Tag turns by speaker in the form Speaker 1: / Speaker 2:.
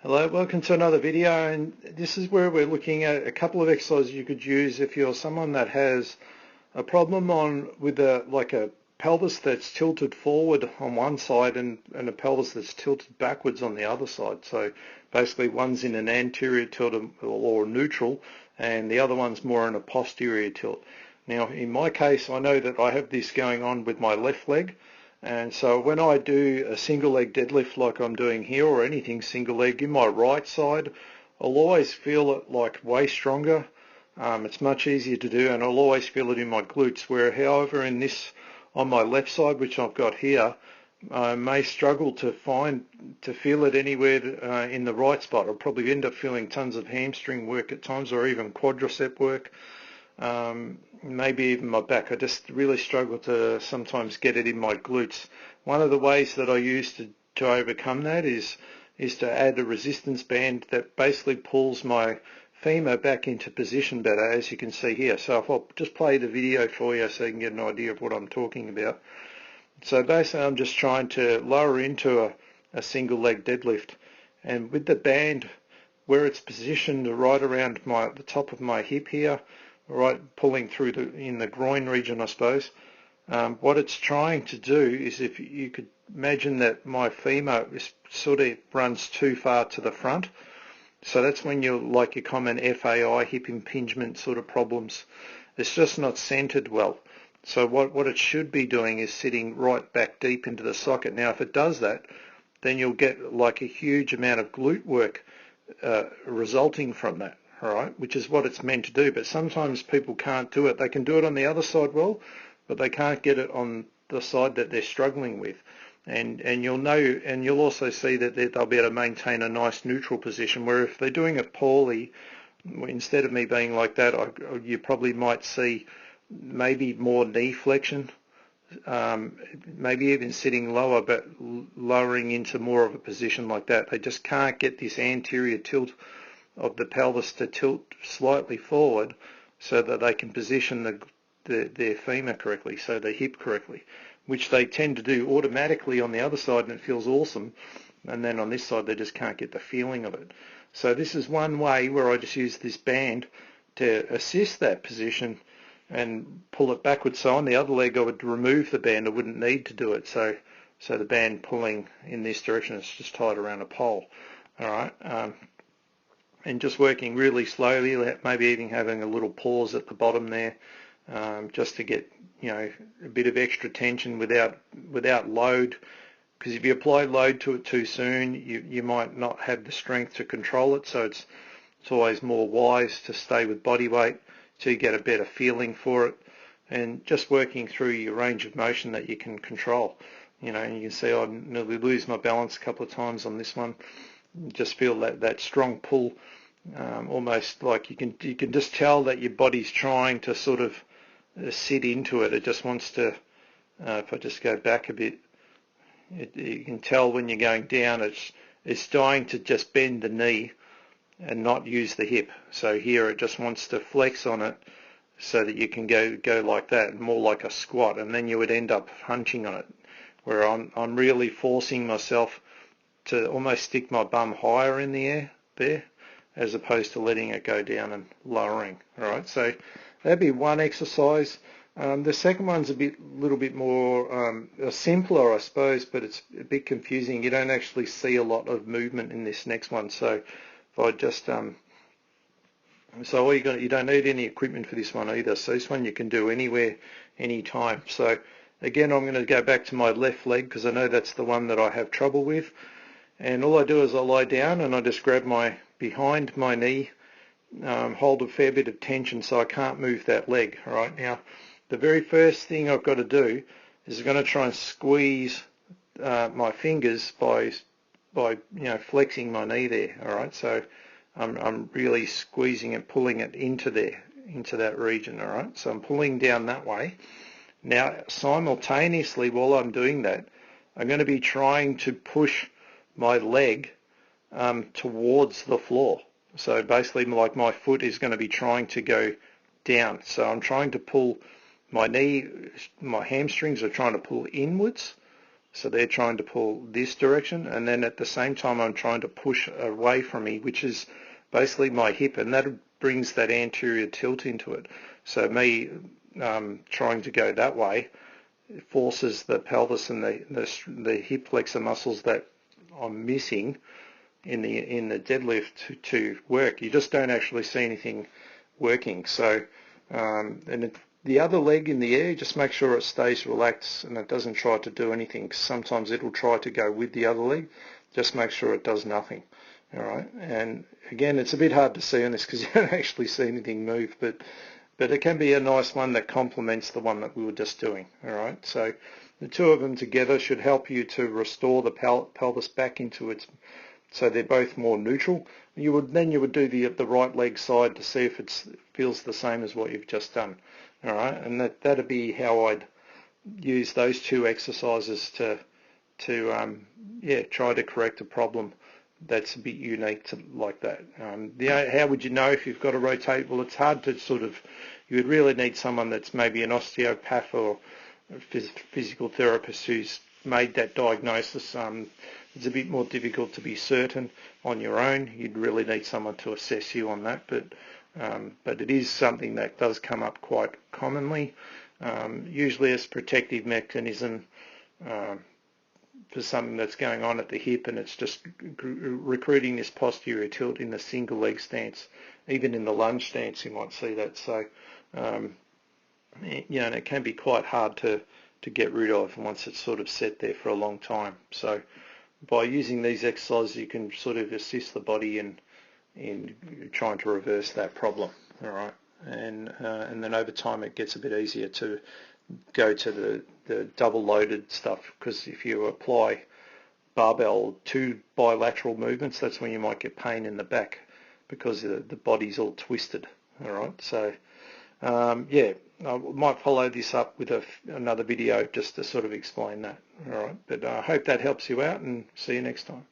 Speaker 1: Hello, welcome to another video, and this is where we're looking at a couple of exercises you could use if you're someone that has a problem with a pelvis that's tilted forward on one side and a pelvis that's tilted backwards on the other side. So basically one's in an anterior tilt or neutral and the other one's more in a posterior tilt. Now in my case, I know that I have this going on with my left leg. And so when I do a single leg deadlift like I'm doing here, or anything single leg in my right side, I'll always feel it like way stronger. It's much easier to do, and I'll always feel it in my glutes. Where however in this on my left side, which I've got here, I may struggle to feel it anywhere in the right spot. I'll probably end up feeling tons of hamstring work at times, or even quadricep work. Maybe even my back. I just really struggle to sometimes get it in my glutes. One of the ways that I use to overcome that is to add a resistance band that basically pulls my femur back into position better, as you can see here. So if I'll just play the video for you so you can get an idea of what I'm talking about. So basically I'm just trying to lower into a single leg deadlift, and with the band where it's positioned right around the top of my hip here, right, pulling through in the groin region, I suppose. What it's trying to do is, if you could imagine that my femur sort of runs too far to the front, so that's when you're like your common FAI, hip impingement sort of problems. It's just not centered well. So what it should be doing is sitting right back deep into the socket. Now if it does that, then you'll get like a huge amount of glute work resulting from that. All right, which is what it's meant to do, but sometimes people can't do it. They can do it on the other side well, but they can't get it on the side that they're struggling with. And you'll know, and you'll also see that they'll be able to maintain a nice neutral position, where if they're doing it poorly, instead of me being like that, you probably might see maybe more knee flexion, maybe even sitting lower, but lowering into more of a position like that. They just can't get this anterior tilt of the pelvis to tilt slightly forward so that they can position their femur correctly, so the hip correctly, which they tend to do automatically on the other side, and it feels awesome, and then on this side they just can't get the feeling of it. So this is one way where I just use this band to assist that position and pull it backwards. So on the other leg I would remove the band, I wouldn't need to do it, so the band pulling in this direction is just tied around a pole. Alright, and just working really slowly, maybe even having a little pause at the bottom there, just to get a bit of extra tension without load, because if you apply load to it too soon, you might not have the strength to control it. So it's always more wise to stay with body weight so you get a better feeling for it, and just working through your range of motion that you can control. And you can see I nearly lose my balance a couple of times on this one. Just feel that strong pull, almost like you can just tell that your body's trying to sort of sit into it. It just wants to, if I just go back a bit, you can tell when you're going down, it's trying to just bend the knee and not use the hip. So here it just wants to flex on it so that you can go like that, more like a squat, and then you would end up hunching on it, where I'm really forcing myself to almost stick my bum higher in the air there, as opposed to letting it go down and lowering. All right, so that'd be one exercise. The second one's little bit more simpler, I suppose, but it's a bit confusing. You don't actually see a lot of movement in this next one. So if I just so all you don't need any equipment for this one either. So this one you can do anywhere, anytime. So again, I'm going to go back to my left leg because I know that's the one that I have trouble with. And all I do is I lie down and I just grab behind my knee, hold a fair bit of tension so I can't move that leg. All right, now the very first thing I've got to do is I'm going to try and squeeze my fingers by flexing my knee there. All right, so I'm really squeezing and pulling it into that region. All right, so I'm pulling down that way. Now simultaneously, while I'm doing that, I'm going to be trying to push my leg towards the floor. So basically, like, my foot is going to be trying to go down. So I'm trying to pull my hamstrings are trying to pull inwards, So they're trying to pull this direction, and then at the same time I'm trying to push away from me, which is basically my hip, and that brings that anterior tilt into it. So me trying to go that way forces the pelvis and the hip flexor muscles that I'm missing in the deadlift to work. You just don't actually see anything working. So the other leg in the air, just make sure it stays relaxed and it doesn't try to do anything. Sometimes it'll try to go with the other leg. Just make sure it does nothing. All right. And again, it's a bit hard to see on this because you don't actually see anything move, but it can be a nice one that complements the one that we were just doing. All right. So the two of them together should help you to restore the pelvis back into its, so they're both more neutral. You would do the right leg side to see if it feels the same as what you've just done. All right, and that'd be how I'd use those two exercises to try to correct a problem that's a bit unique to like that. How would you know if you've got to rotate? Well, it's hard to you would really need someone that's maybe an osteopath or a physical therapist who's made that diagnosis. It's a bit more difficult to be certain on your own. You'd really need someone to assess you on that, but it is something that does come up quite commonly, usually as a protective mechanism for something that's going on at the hip, and it's just recruiting this posterior tilt in the single leg stance. Even in the lunge stance you might see that. So and it can be quite hard to get rid of once it's sort of set there for a long time. So by using these exercises you can sort of assist the body in trying to reverse that problem. All right, and then over time it gets a bit easier to go to the double loaded stuff, because if you apply barbell to bilateral movements, that's when you might get pain in the back because the body's all twisted. All right, so I might follow this up with another video just to sort of explain that. All right, but I hope that helps you out, and see you next time.